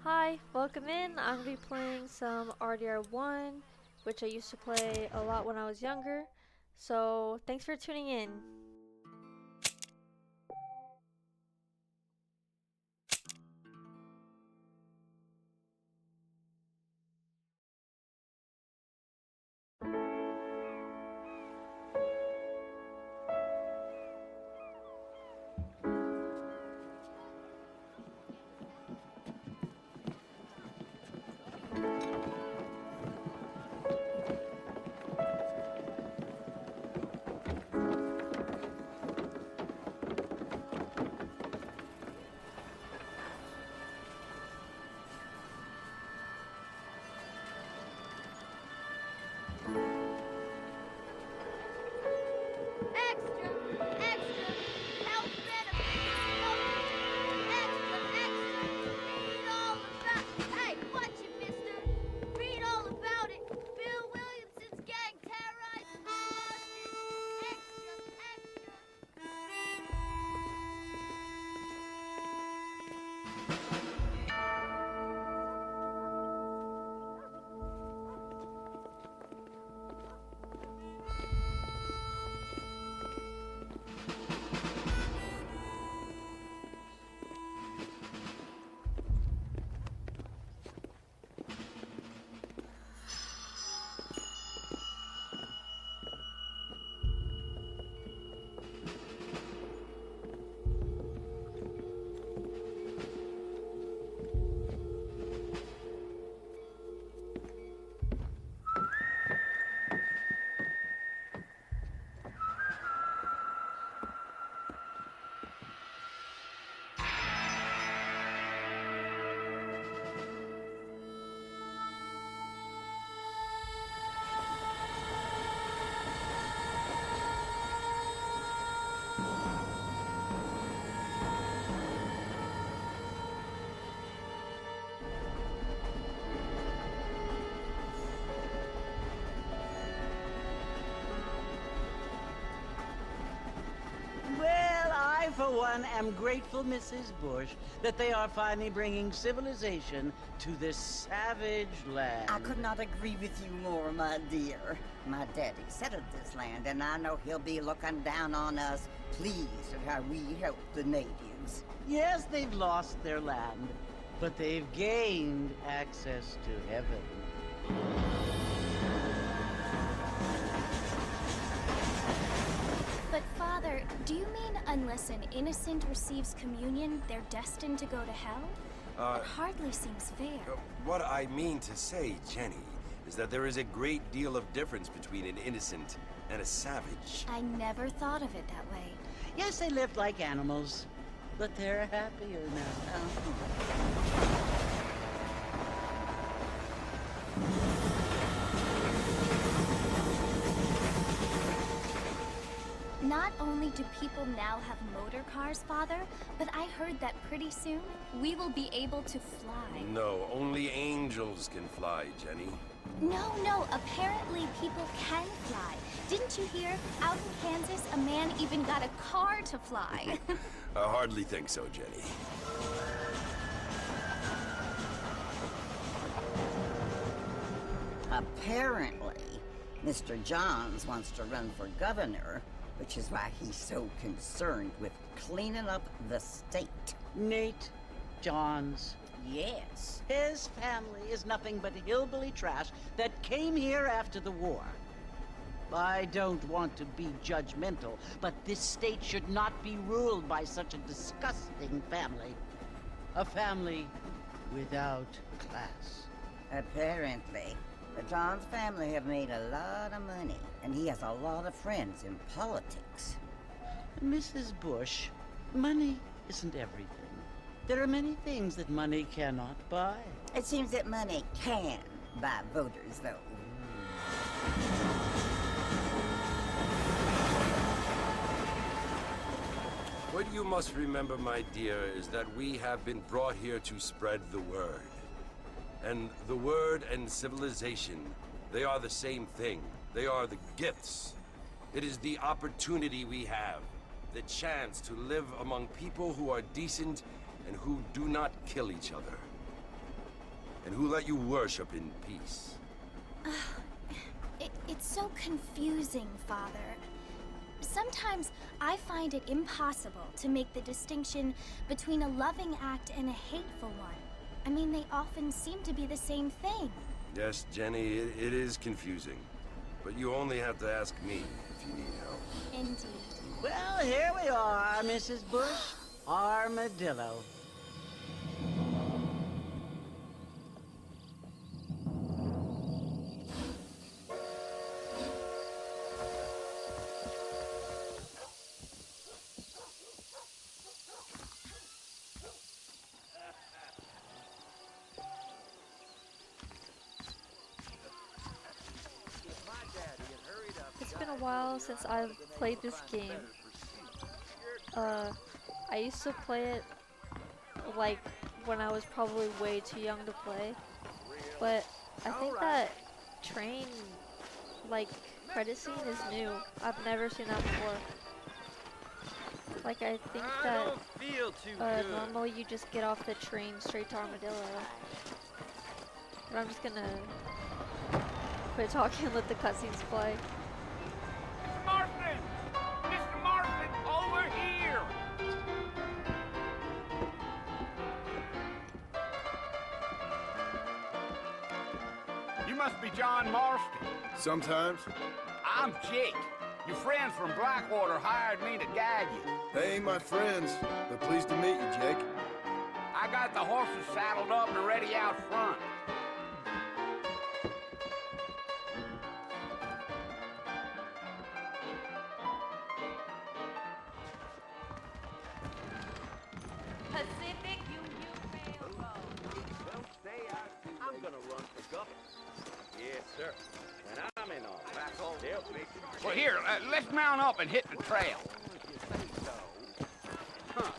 Hi, welcome in. I'm going to be playing some RDR1, which I used to play a lot when I was younger. So, thanks for tuning in. Extra, extra, health benefits, extra, extra, read all about. Hey, watch it, mister. Read all about it. Bill Williamson's gang terrorizing Boston. Extra, Well, I, for one, am grateful, Mrs. Bush, that they are finally bringing civilization to this savage land. I could not agree with you more, my dear. My daddy settled this land, and I know he'll be looking down on us, pleased at how we help the natives. Yes, they've lost their land, but they've gained access to heaven. But Father, do you mean unless an innocent receives communion, they're destined to go to hell? That hardly seems fair. What I mean to say, Jenny, is that there is a great deal of difference between an innocent and a savage. I never thought of it that way. Yes, they lived like animals, but they're happier now. Not only do people now have motor cars, Father, but I heard that pretty soon we will be able to fly. No, only angels can fly, Jenny. No, apparently people can fly. Didn't you hear? Out in Kansas, a man even got a car to fly. I hardly think so, Jenny. Apparently, Mr. Johns wants to run for governor, which is why he's so concerned with cleaning up the state. Nate Johns. Yes. His family is nothing but hillbilly trash that came here after the war. I don't want to be judgmental, but this state should not be ruled by such a disgusting family. A family without class. Apparently. The Johns family have made a lot of money, and he has a lot of friends in politics. Mrs. Bush, money isn't everything. There are many things that money cannot buy. It seems that money can buy voters, though. What you must remember, my dear, is that we have been brought here to spread the word. And the word and civilization, they are the same thing. They are the gifts. It is the opportunity we have, the chance to live among people who are decent and who do not kill each other. And who let you worship in peace? It's so confusing, Father. Sometimes I find it impossible to make the distinction between a loving act and a hateful one. I mean, they often seem to be the same thing. Yes, Jenny, it is confusing. But you only have to ask me if you need help. Indeed. Well, here we are, Mrs. Bush. Armadillo. It's been a while since I've played this game. I used to play it like when I was probably way too young to play, but I think that train like credit scene is new. I've never seen that before. Like I think that normally you just get off the train straight to Armadillo. But I'm just gonna quit talking and let the cutscenes play. Marston! Mr. Marston, over here! You must be John Marston. Sometimes. I'm Jake. Your friends from Blackwater hired me to guide you. They ain't my friends, but pleased to meet you, Jake. I got the horses saddled up and ready out front. Pacific Union Railroad. Don't say I'm gonna run for governor. Yes, sir. When I'm in office, that's all they'll be. Well, here, let's mount up and hit the trail. If you say so. Huh.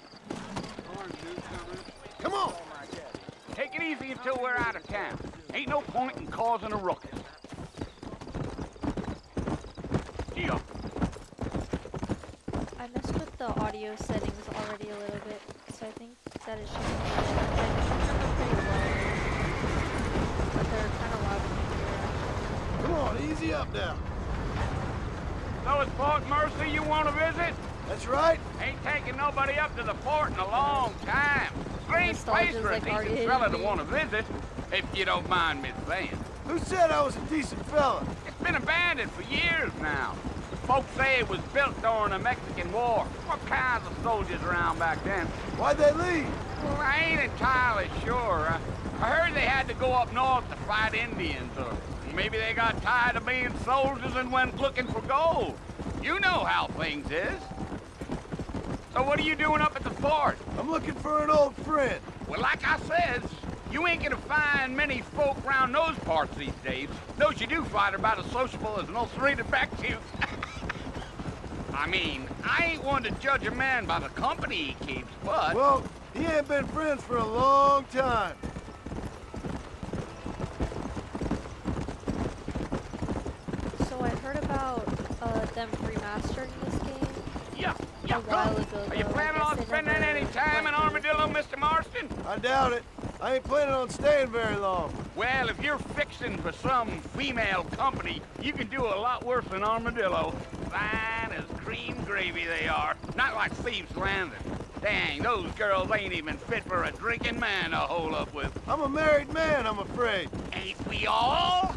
Orange newcomers. Come on! Take it easy until we're out of town. Ain't no point in causing a ruckus. Yeah. I messed with the audio settings already a little bit, so I think that it should be pretty low. But they're kind of loud in my ear. Come on, easy up now. So it's Fort Mercy you want to visit? That's right. Ain't taking nobody up to the fort in a long time. Strange place Nostalgia's for a like decent already fella to hitting me. want to visit, if you don't mind me saying. Who said I was a decent fella? It's been abandoned for years now. Folks say it was built during the Mexican War. What kinds of soldiers around back then? Why'd they leave? Well, I ain't entirely sure. I heard they had to go up north to fight Indians, or maybe they got tired of being soldiers and went looking for gold. You know how things is. So what are you doing up at the fort? I'm looking for an old friend. Well, like I said, you ain't gonna find many folk round those parts these days. Those you do find are about as sociable as an ulcerated back tooth. I mean, I ain't one to judge a man by the company he keeps, but... Well, he ain't been friends for a long time. So I heard about them remastering this game Yeah, a while ago. Are you though. I planning guess on they spending never any time in went through Armadillo, Mr. Marston? I doubt it. I ain't planning on staying very long. Well, if you're fixing for some female company, you can do a lot worse than Armadillo. Fine as cream gravy they are. Not like Thieves Landing. Dang, those girls ain't even fit for a drinking man to hole up with. I'm a married man, I'm afraid. Ain't we all?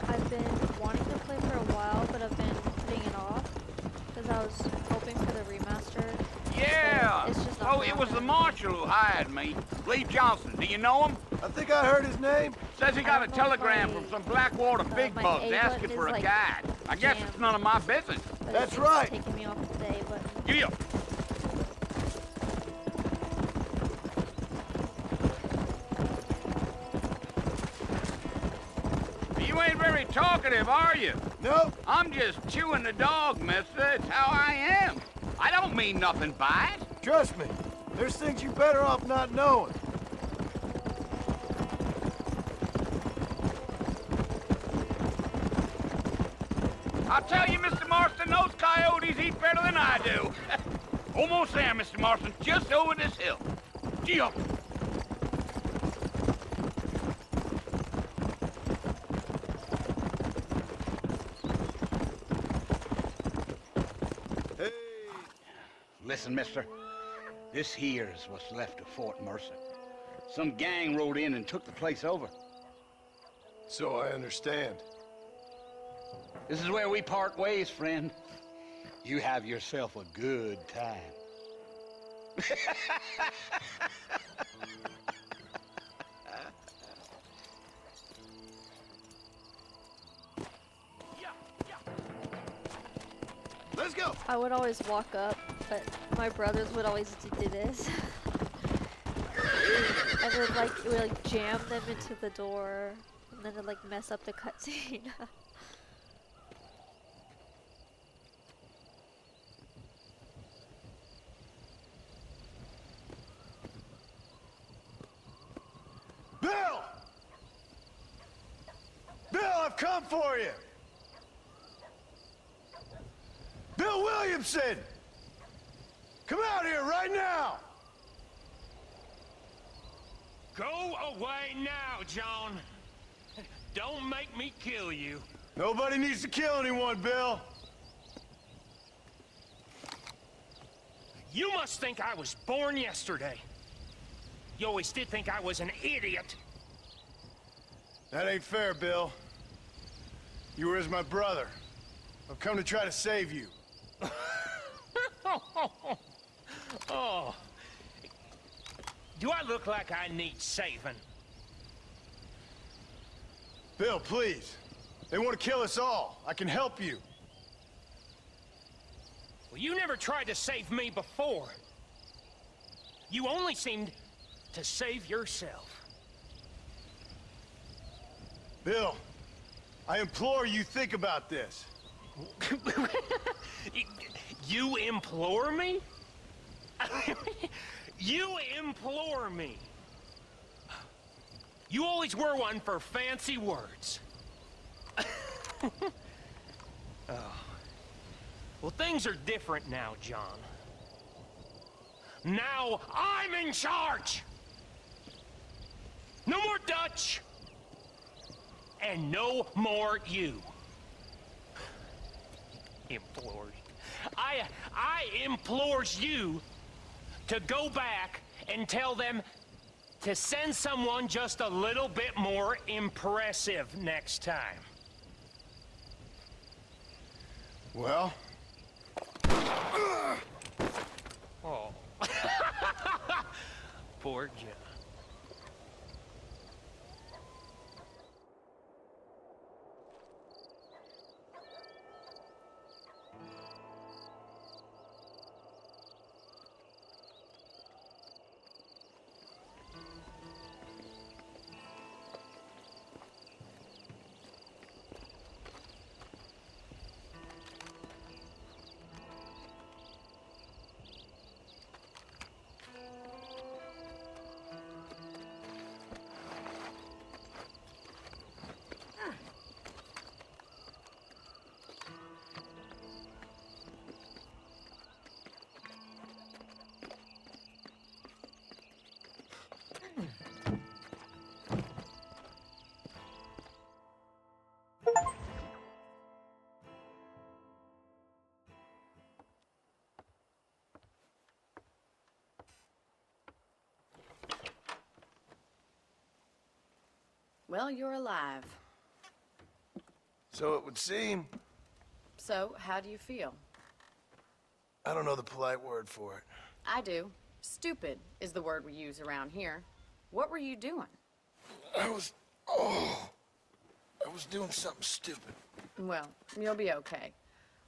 I've been wanting to play for a while, but I've been putting it off because I was hoping for the remaster. Yeah. But it's just not Oh, gonna it was the happen. marshal who hired me. Lee Johnson. Do you know him? I think I heard his name. Says he I got a don't know if telegram my- from some Blackwater big my bugs A asking button for is, a like, guide. I guess jammed. it's none of my business. But That's it's right. taking me off today, but Yeah. You ain't very talkative, are you? Nope. I'm just chewing the dog, mister. It's how I am. I don't mean nothing by it. Trust me. There's things you're better off not knowing. I'll tell you, Mr. Marston, those coyotes eat better than I do. Almost there, Mr. Marston. Just over this hill. Gee-up. Hey! Listen, mister. This here's what's left of Fort Mercer. Some gang rode in and took the place over. So I understand. This is where we part ways, friend. You have yourself a good time. Let's go! I would always walk up, but my brothers would always do this. And it would like jam them into the door, and then it'd like mess up the cutscene. Bill! Bill, I've come for you! Bill Williamson! Come out here right now! Go away now, John. Don't make me kill you. Nobody needs to kill anyone, Bill. You must think I was born yesterday. You always did think I was an idiot. That ain't fair, Bill. You were as my brother. I've come to try to save you. Oh. Do I look like I need saving? Bill, please. They want to kill us all. I can help you. Well, you never tried to save me before. You only seemed to save yourself. Bill, I implore you think about this. You implore me? You implore me. You always were one for fancy words. Oh. Well, things are different now, John. Now I'm in charge! No more Dutch! And no more you. Implores. I implores you to go back and tell them to send someone just a little bit more impressive next time. Well? Oh. Poor John. Well, you're alive. So it would seem. So, how do you feel? I don't know the polite word for it. I do. Stupid is the word we use around here. What were you doing? I was doing something stupid. Well, you'll be okay.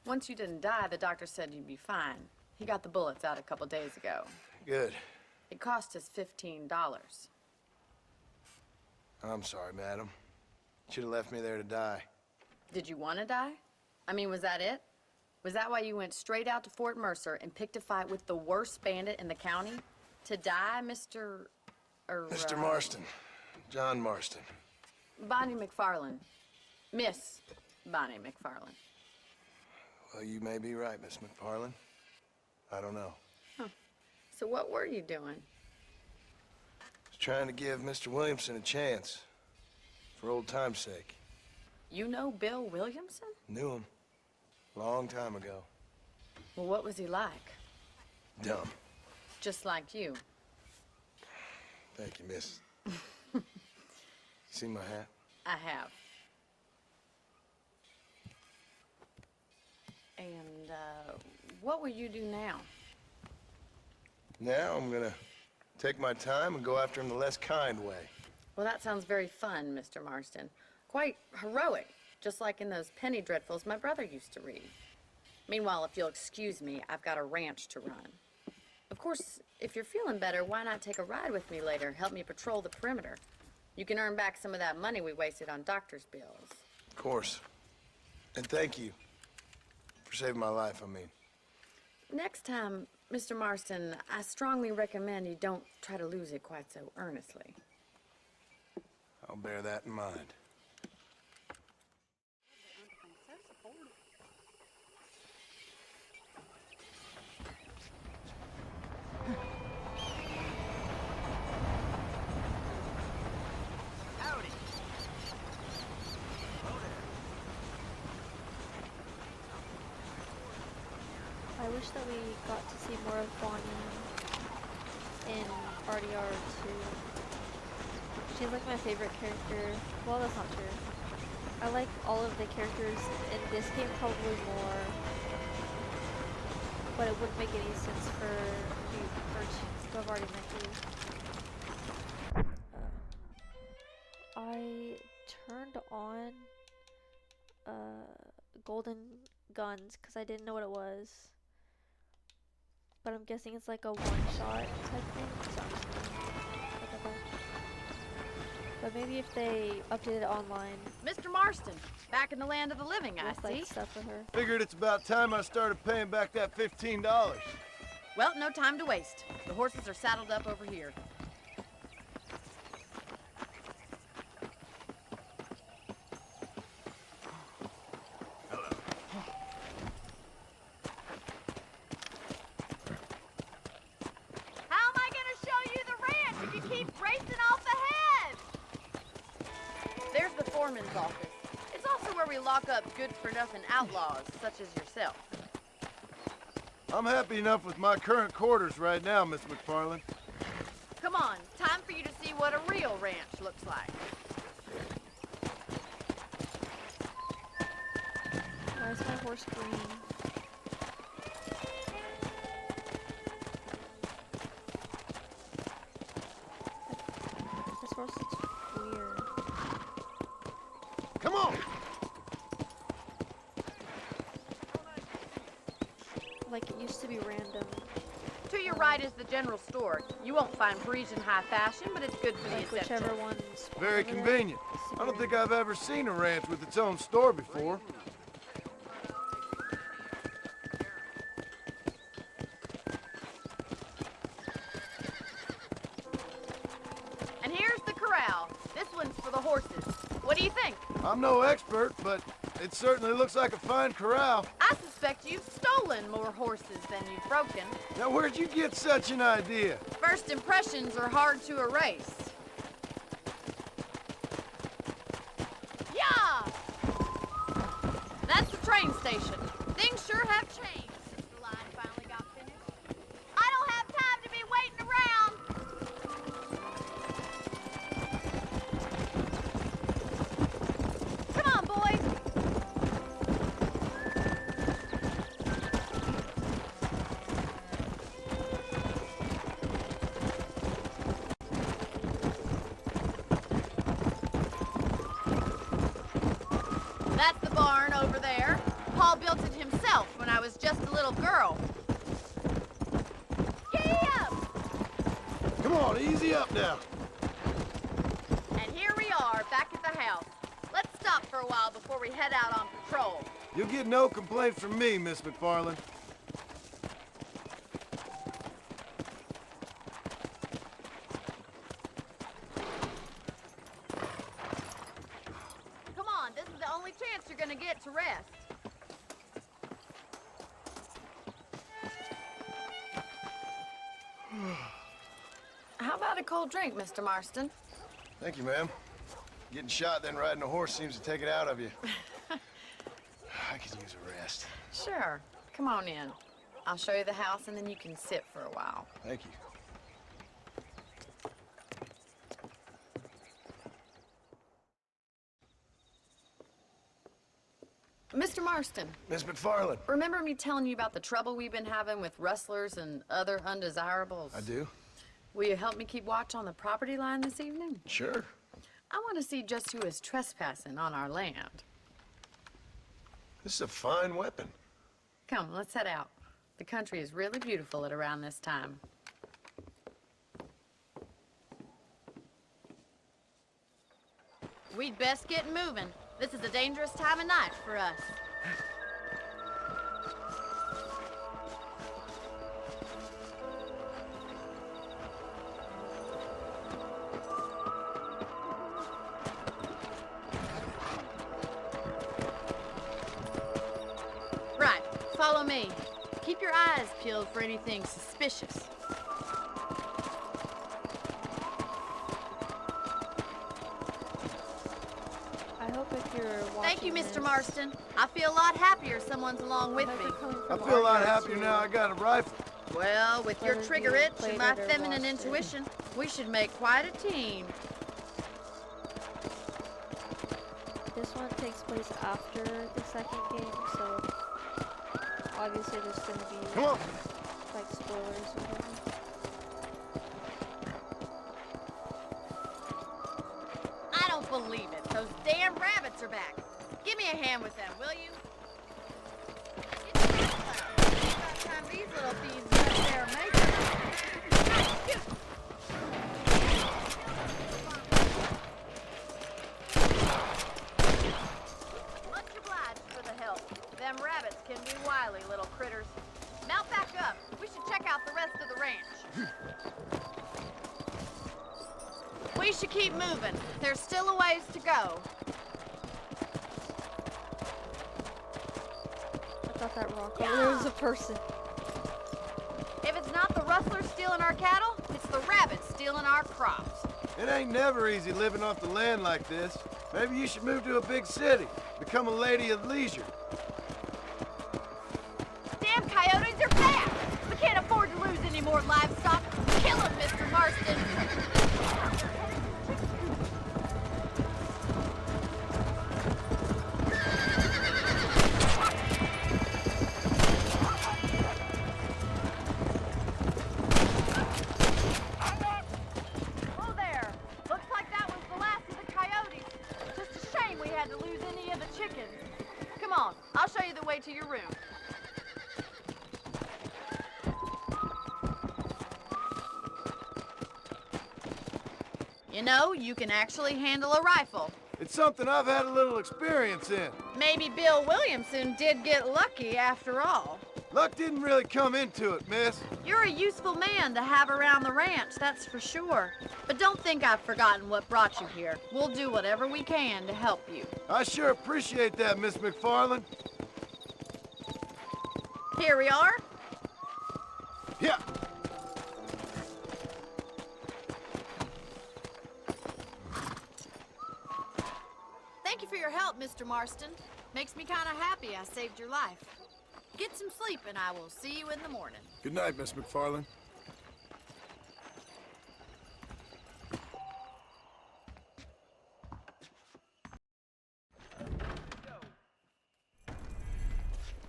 Once you didn't die, the doctor said you'd be fine. He got the bullets out a couple days ago. Good. It cost us $15. I'm sorry, madam. Should have left me there to die. Did you want to die? I mean, was that it? Was that why you went straight out to Fort Mercer and picked a fight with the worst bandit in the county? To die, Mr. Mr. Marston. John Marston. Bonnie McFarland. Miss Bonnie McFarland. Well, you may be right, Miss McFarland. I don't know. So what were you doing? Was trying to give Mr. Williamson a chance. For old time's sake. You know Bill Williamson? Knew him. Long time ago. Well, what was he like? Dumb. Just like you. Thank you, miss. See my hat? I have. And, what will you do now? Now I'm gonna take my time and go after him the less kind way. Well, that sounds very fun, Mr. Marston. Quite heroic, just like in those penny dreadfuls my brother used to read. Meanwhile, if you'll excuse me, I've got a ranch to run. Of course, if you're feeling better, why not take a ride with me later? Help me patrol the perimeter. You can earn back some of that money we wasted on doctor's bills. Of course. And thank you. For saving my life, I mean. Next time, Mr. Marston, I strongly recommend you don't try to lose it quite so earnestly. I'll bear that in mind. Howdy. I wish that we got to see more of Bonnie in RDR 2. She's like my favorite character. Well, that's not true. I like all of the characters in this game probably more, but it wouldn't make any sense for to have already met you. I turned on golden guns because I didn't know what it was. But I'm guessing it's like a one-shot type thing, so I'm just gonna whatever. But maybe if they update it online, Mr. Marston, back in the land of the living, I with like see. stuff for her. Figured it's about time I started paying back that $15. Well, no time to waste. The horses are saddled up over here. How am I gonna show you the ranch if you keep racing off ahead? There's the foreman's office. It's also where we lock up good-for-nothing outlaws, such as yourself. I'm happy enough with my current quarters right now, Miss McFarland. Come on, time for you to see what a real ranch looks like. Why is my horse green? This horse looks weird. Come on! Like it used to be random. To your right is the general store. You won't find Parisian high fashion, but it's good for the Like whichever essentials. one's Very over there, convenient. super I don't think random. I've ever seen a ranch with its own store before. And here's the corral. This one's for the horses. What do you think? I'm no expert, but it certainly looks like a fine corral. I suspect you've stolen more horses than you've broken. Now, where'd you get such an idea? First impressions are hard to erase. Yeah! That's the train station. Things sure have changed since the line finally got finished. I don't have time to be waiting around. Come on, boys. That's the barn over there. Paul built it himself when I was just a little girl. Giddy up! Come on, easy up now. And here we are, back at the house. Let's stop for a while before we head out on patrol. You'll get no complaint from me, Miss McFarland. Come on, this is the only chance you're gonna get to rest. How about a cold drink, Mr. Marston? Thank you, ma'am. Getting shot, then riding a horse seems to take it out of you. I could use a rest. Sure. Come on in. I'll show you the house, and then you can sit for a while. Thank you. Mr. Marston, Miss McFarland. remember me telling you about the trouble we've been having with rustlers and other undesirables? I do. Will you help me keep watch on the property line this evening? Sure. I want to see just who is trespassing on our land. This is a fine weapon. Come, let's head out. The country is really beautiful at around this time. We'd best get moving. This is a dangerous time of night for us. Right, follow me. Keep your eyes peeled for anything suspicious. I hope if you're watching Thank you, Mr. this, Marston. I feel a lot happier someone's along with I hope me. you're coming I from feel a lot our happier too. now I got a rifle. Well, with your Whether trigger you itch played and my it or feminine watched it. intuition, we should make quite a team. This one takes place after the second game, so obviously there's gonna be Come on. like spoilers or whatever. I don't believe it. Those damn rabbits are back. Give me a hand with them, will you? Get the hell out. About time these little thieves got their makeup. Much obliged for the help. Them rabbits can be wily little critters. Mount back up. We should check out the rest of the ranch. We should keep moving. There's still a ways to go. I thought that rock over there was a person. If it's not the rustlers stealing our cattle, it's the rabbits stealing our crops. It ain't never easy living off the land like this. Maybe you should move to a big city. Become a lady of leisure. Damn coyotes are back! We can't afford to lose any more livestock. Kill them, Mr. Marston. Oh, there. Looks like that was the last of the coyotes. Just a shame we had to lose any of the chickens. Come on, I'll show you the way to your room. You know, you can actually handle a rifle. It's something I've had a little experience in. Maybe Bill Williamson did get lucky after all. Luck didn't really come into it, miss. You're a useful man to have around the ranch, that's for sure. But don't think I've forgotten what brought you here. We'll do whatever we can to help you. I sure appreciate that, Miss McFarland. Here we are. Yeah. Thank you for your help, Mr. Marston. Makes me kind of happy I saved your life. Get some sleep and I will see you in the morning. Good night, Miss McFarland.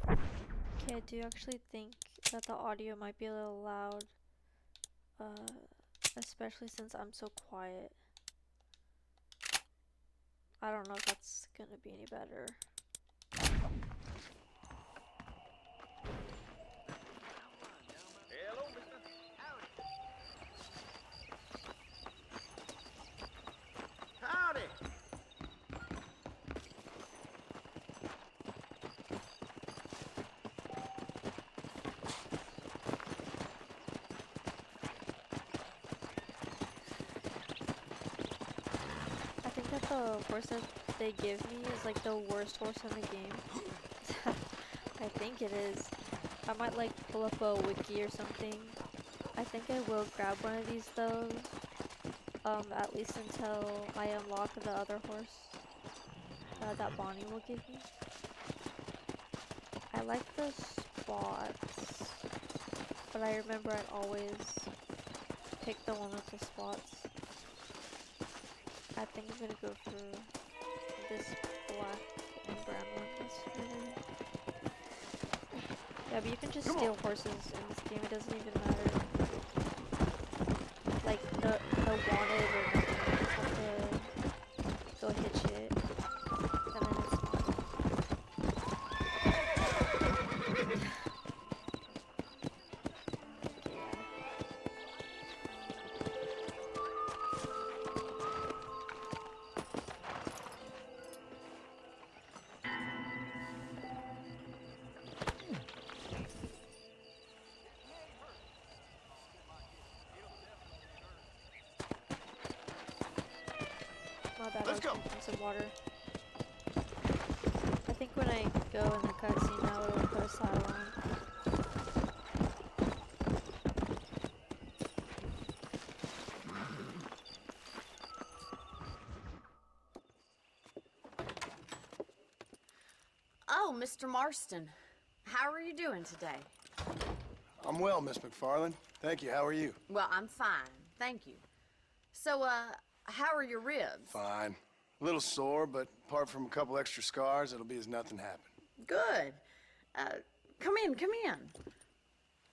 Okay, I do actually think that the audio might be a little loud, especially since I'm so quiet. I don't know if that's gonna be any better. Hello, mister. Howdy. I think that the horse that they give me is like the worst horse in the game. I think it is. I might like pull up a wiki or something I think I will grab one of these though. At least until I unlock the other horse that Bonnie will give me. I like the spots, but I remember I'd always pick the one with the spots. I think I'm gonna go for this black and brown one. That's really... Yeah, but you can just steal horses in this game. It doesn't even matter. Like no wanted or nothing. You just have to go hit shit, and then it's fine. My bad, Let's I was drinking some water. I think when I go in the cutscene now, it'll put a saddle on. Oh, Mr. Marston. How are you doing today? I'm well, Miss McFarland. Thank you. How are you? Well, I'm fine. Thank you. So, how are your ribs? Fine. A little sore, but apart from a couple extra scars, it'll be as nothing happened. Good. Come in, come in.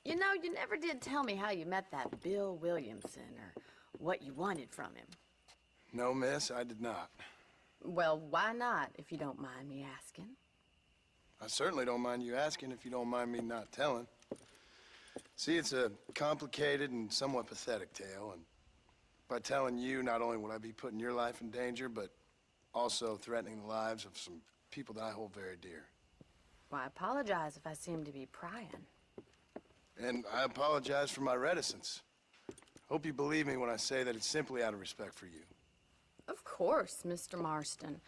You know, you never did tell me how you met that Bill Williamson or what you wanted from him. No, miss, I did not. Well, why not, if you don't mind me asking? I certainly don't mind you asking if you don't mind me not telling. See, it's a complicated and somewhat pathetic tale, and by telling you, not only would I be putting your life in danger, but also threatening the lives of some people that I hold very dear. Well, I apologize if I seem to be prying. And I apologize for my reticence. Hope you believe me when I say that it's simply out of respect for you. Of course, Mr. Marston.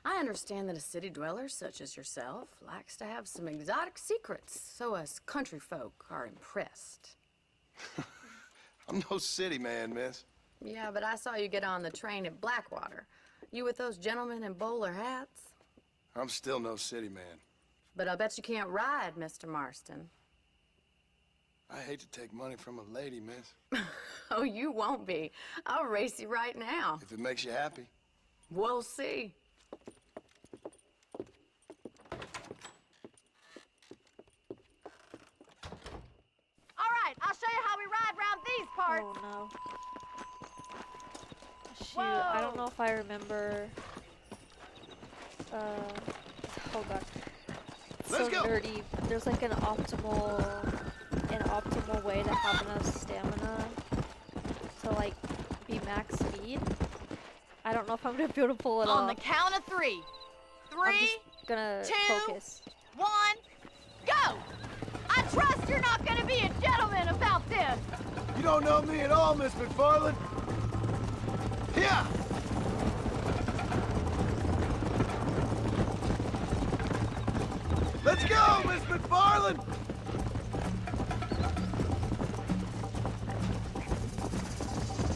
I understand that a city dweller such as yourself likes to have some exotic secrets, so us country folk are impressed. I'm no city man, miss. Yeah, but I saw you get on the train at Blackwater. You with those gentlemen in bowler hats? I'm still no city man. But I bet you can't ride, Mr. Marston. I hate to take money from a lady, miss. Oh, you won't be. I'll race you right now. If it makes you happy. We'll see. All right, I'll show you how we ride around these parts. Oh no. Shoot, I don't know if I remember. Oh god. Let's go. Nerdy. There's like an optimal way to have enough stamina to like be max speed. I don't know if I'm gonna be able to pull it off. On the count of three. I'm Three, just gonna 2, focus. 1, go! I trust you're not gonna be a gentleman about this. You don't know me at all, Miss McFarland. Yeah. Let's go, Miss McFarland.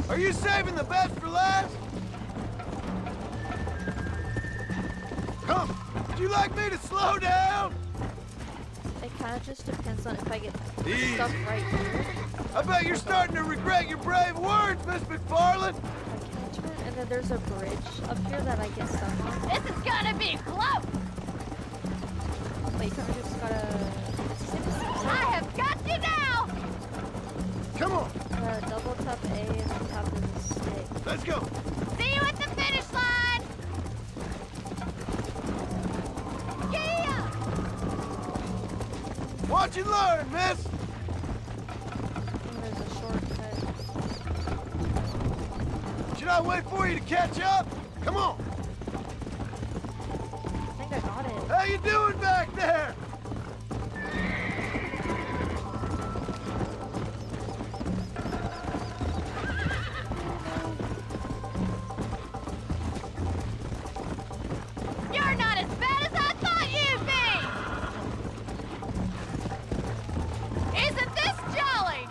Are you saving the best for last? Come. Would you like me to slow down? It kind of just depends on if I get Easy. stuck right here. I bet you're starting to regret your brave words, Miss McFarland. Like, can I turn? And then there's a bridge up here that I get stuck on. This is gonna be close. Wait, I just gotta... I have got you now. Come on. Double tap A and then tap the stick. Let's go. See you at the finish line. Yeah. Watch and learn, miss. And there's a shortcut. Should I wait for you to catch up? Come on. I think I got it. How you doing back there? You're not as bad as I thought you'd be. Isn't this jolly?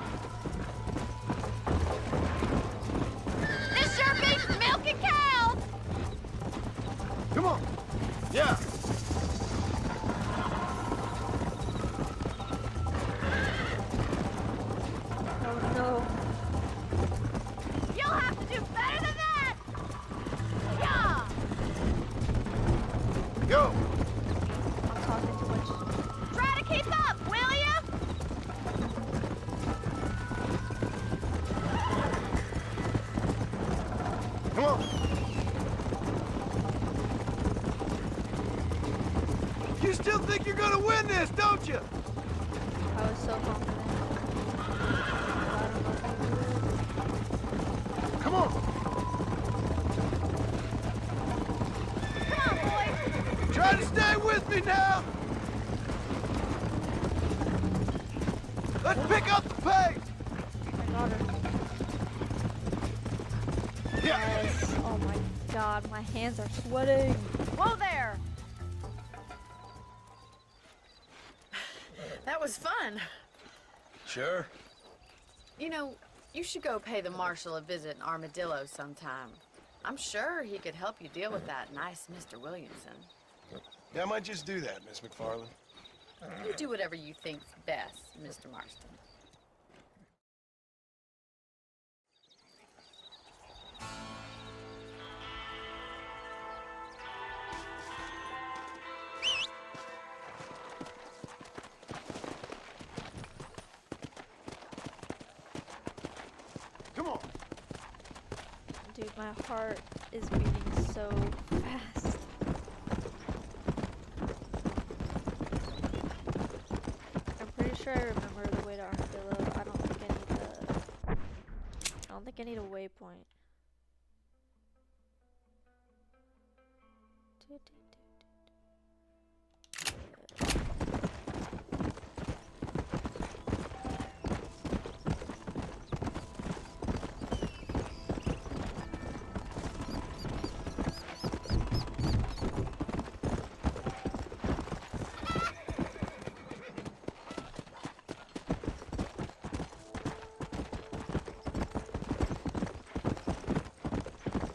Come on. You still think you're gonna win this, don't you? I was so confident. Come on. Come on, boys! Try to stay with me now. Let's pick up the pace. I got her. Yes. Oh my god, my hands are sweating. Whoa there! That was fun. Sure. You know, you should go pay the marshal a visit in Armadillo sometime. I'm sure he could help you deal with that nice Mr. Williamson. Yeah, I might just do that, Miss McFarland. You do whatever you think's best, Mr. Marston. Come on. Dude, my heart is beating so fast. I'm pretty sure I remember the way to Armadillo. I don't think I need a waypoint.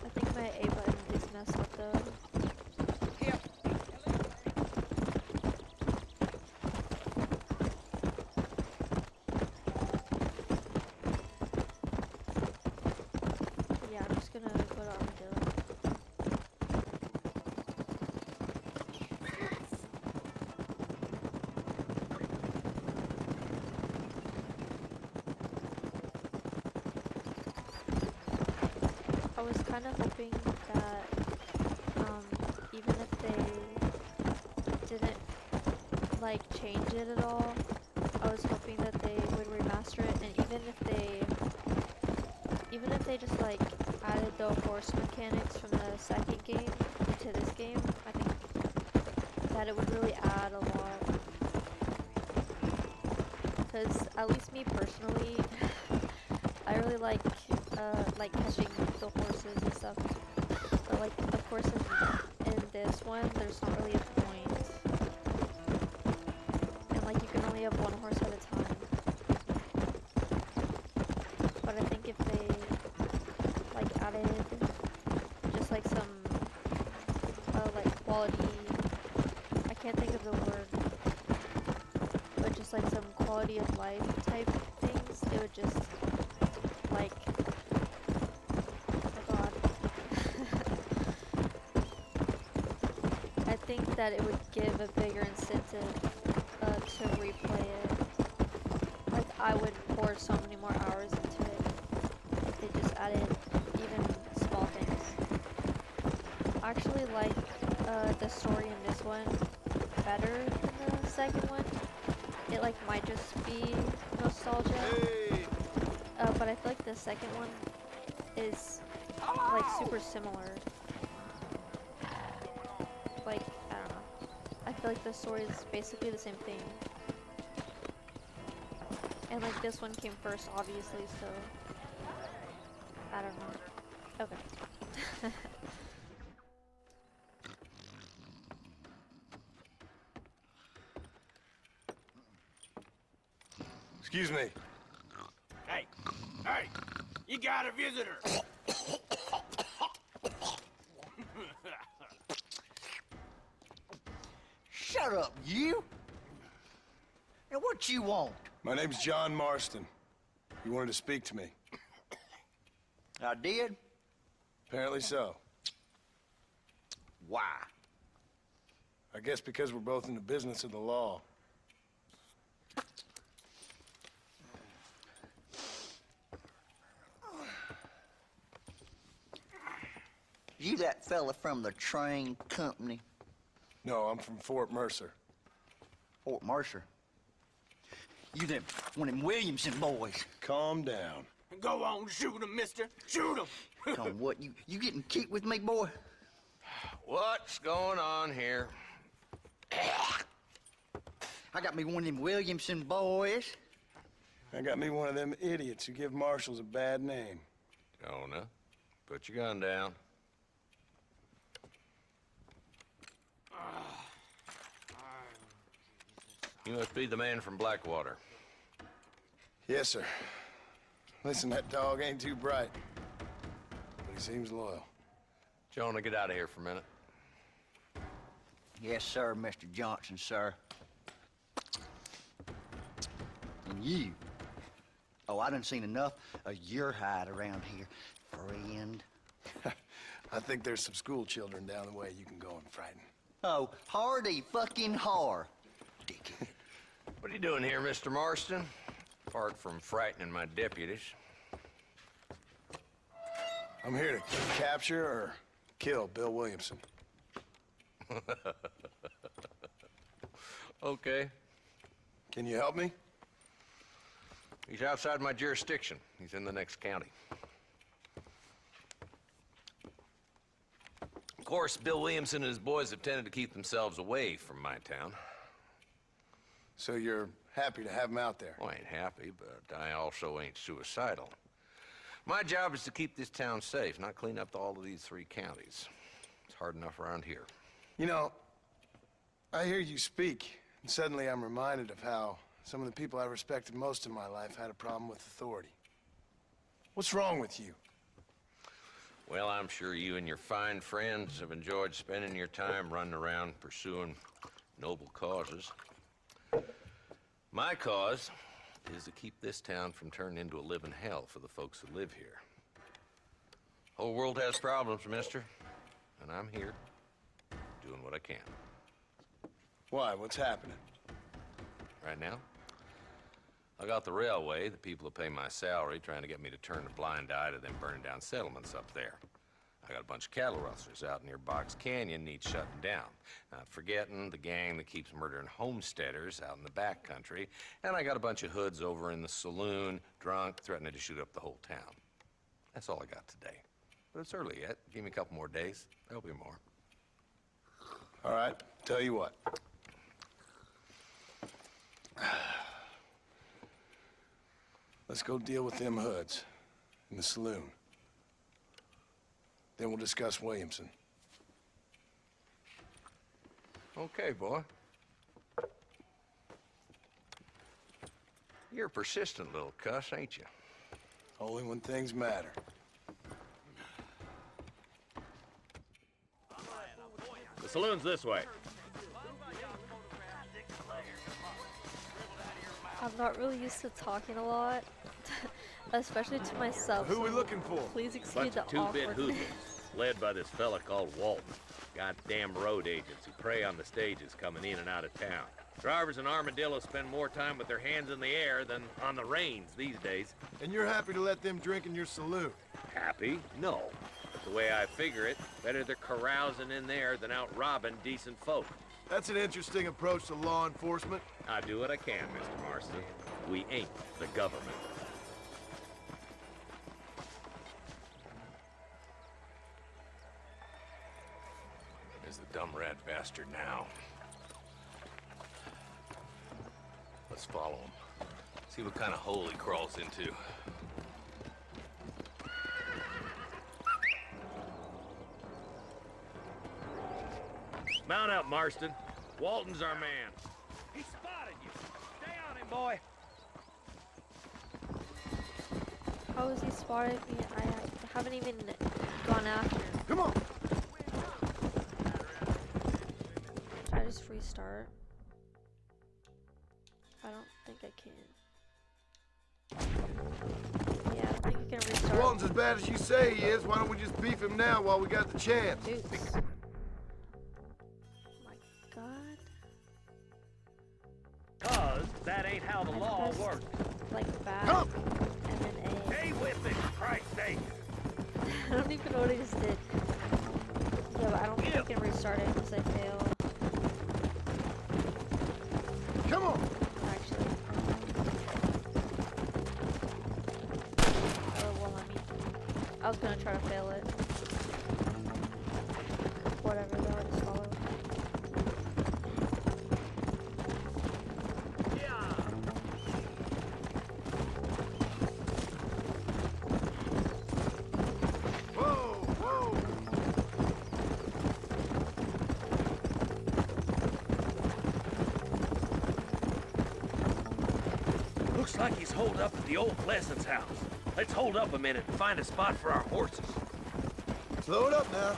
I think my A button is messed up though. Yeah, I'm just gonna go to Armadillo. I was kind of hoping that even if they didn't like change it at all, I was hoping that they would remaster it, and even if they just like added the horse mechanics from the second game into this game, I think that it would really add a lot. Because at least me personally, I really like catching the horses and stuff. But like, of course, in this one, there's not really a point. And like, you can only have one horse at a time. But I think if they like added just like some like quality, I can't think of the word, but just like some quality of life type things, it would just like, oh god. I think that it would give a bigger incentive to replay it. Like, I would pour so many more hours into it if they just added even small things. I actually like the story in this one better than the second one. It like might just be nostalgia. Hey. But I feel like the second one is like super similar. Like, I don't know. I feel like the story is basically the same thing. And like this one came first, obviously, so I don't know. Okay. Excuse me. Hey, hey, you got a visitor. Shut up, you! And what you want? My name's John Marston. You wanted to speak to me. I did? Apparently so. Why? I guess because we're both in the business of the law. You that fella from the train company? No, I'm from Fort Mercer. Fort Mercer? You them, one of them Williamson boys. Calm down. Go on, shoot him, mister. Shoot him. Come on, what, you getting kicked with me, boy? What's going on here? I got me one of them Williamson boys. I got me one of them idiots who give marshals a bad name. Jonah, put your gun down. You must be the man from Blackwater. Yes, sir. Listen, that dog ain't too bright, but he seems loyal. Jonah, get out of here for a minute. Yes, sir, Mr. Johnson, sir. And you. Oh, I done seen enough of your hide around here, friend. I think there's some school children down the way you can go and frighten. Oh, hardy fucking har. Dickhead. What are you doing here, Mr. Marston? Apart from frightening my deputies. I'm here to capture or kill Bill Williamson. Okay. Can you help me? He's outside my jurisdiction. He's in the next county. Of course, Bill Williamson and his boys have tended to keep themselves away from my town. So you're happy to have him out there? Well, I ain't happy, but I also ain't suicidal. My job is to keep this town safe, not clean up all of these 3 counties. It's hard enough around here. You know, I hear you speak, and suddenly I'm reminded of how some of the people I respected most in my life had a problem with authority. What's wrong with you? Well, I'm sure you and your fine friends have enjoyed spending your time running around pursuing noble causes. My cause is to keep this town from turning into a living hell for the folks who live here. Whole world has problems, mister, and I'm here doing what I can. Why? What's happening? Right now, I got the railway, the people who pay my salary, trying to get me to turn a blind eye to them burning down settlements up there. I got a bunch of cattle rustlers out near Box Canyon need shutting down. Not forgetting the gang that keeps murdering homesteaders out in the back country. And I got a bunch of hoods over in the saloon, drunk, threatening to shoot up the whole town. That's all I got today. But it's early yet. Give me a couple more days. There'll be more. All right, tell you what. Let's go deal with them hoods in the saloon. Then we'll discuss Williamson. Okay, boy. You're a persistent little cuss, ain't you? Only when things matter. The saloon's this way. I'm not really used to talking a lot, especially to myself. Who are we so looking for? Please excuse Bunch the of two-bit awkwardness. hoodlums, led by this fella called Walton. Goddamn road agents who prey on the stages coming in and out of town. Drivers in Armadillo spend more time with their hands in the air than on the reins these days. And you're happy to let them drink in your saloon? Happy? No. But the way I figure it, better they're carousing in there than out robbing decent folk. That's an interesting approach to law enforcement. I do what I can, Mr. Marston. We ain't the government. There's the dumb rat bastard now. Let's follow him. See what kind of hole he crawls into. Mount up, Marston. Walton's our man. He spotted you. Stay on him, boy. How has he spotted me? I haven't even gone after him. Come on. Can I just restart? I don't think I can. Yeah, I don't think you can restart. Walton's as bad as you say he is. Why don't we just beef him now while we got the chance? Oops. My God. 'Cause that ain't how the law pressed, works. Like back Come. and then A. Stay with it, for Christ's sake. I don't even know what I just did. restart it unless I fail. Come on! Actually, oh, well, I mean, I was gonna try to fail it. Whatever, though, I just follow. Looks like he's holed up at the old Pleasance house. Let's hold up a minute and find a spot for our horses. Slow it up now.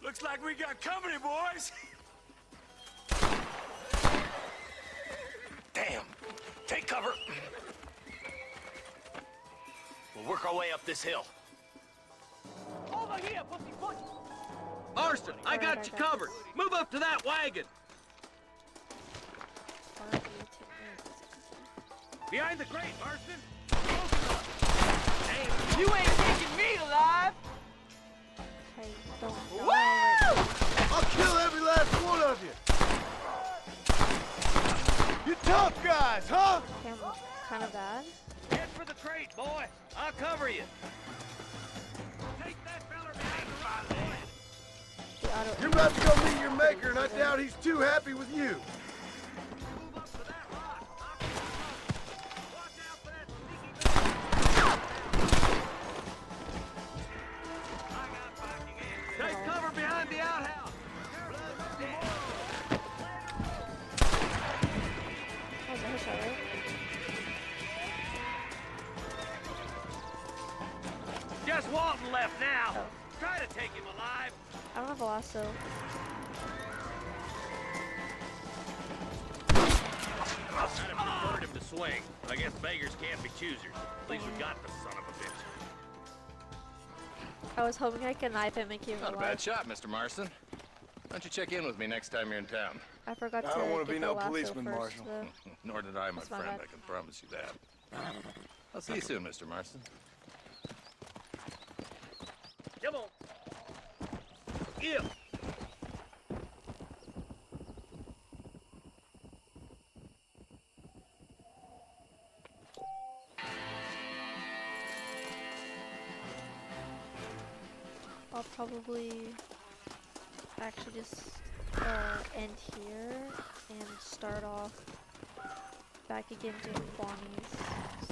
Looks like we got company, boys. Damn! Take cover! We'll work our way up this hill. Over here, pussyfoot. Marston, I got you covered. Move up to that wagon. Behind the crate, Marston. Hey, you ain't taking me alive. Hey, don't Woo! I'll kill every last one of you. You tough guys, huh? Kind of bad. Head for the crate, boy. I'll cover you. Take that feller behind the right leg. You're about to go meet your maker, and I doubt he's too happy with you. Move up to that rock. Watch out for that sneaky I got back again. Take cover behind the outhouse. That was a headshot, right? Just Walton left now. Try to take him alive. I don't have a lasso. I'd have preferred him to swing. I guess beggars can't be choosers. At least we got the son of a bitch. I was hoping I could knife him and keep him Not a alive. bad shot, Mr. Marston. Why don't you check in with me next time you're in town? I forgot to I don't want to get be the no lasso policeman, first, Marshal. though. Nor did I, my That's my friend. bad. I can promise you that. I'll see you soon, Mr. Marston. Come on. Yeah. I'll probably actually just end here and start off back again doing Bonnie's.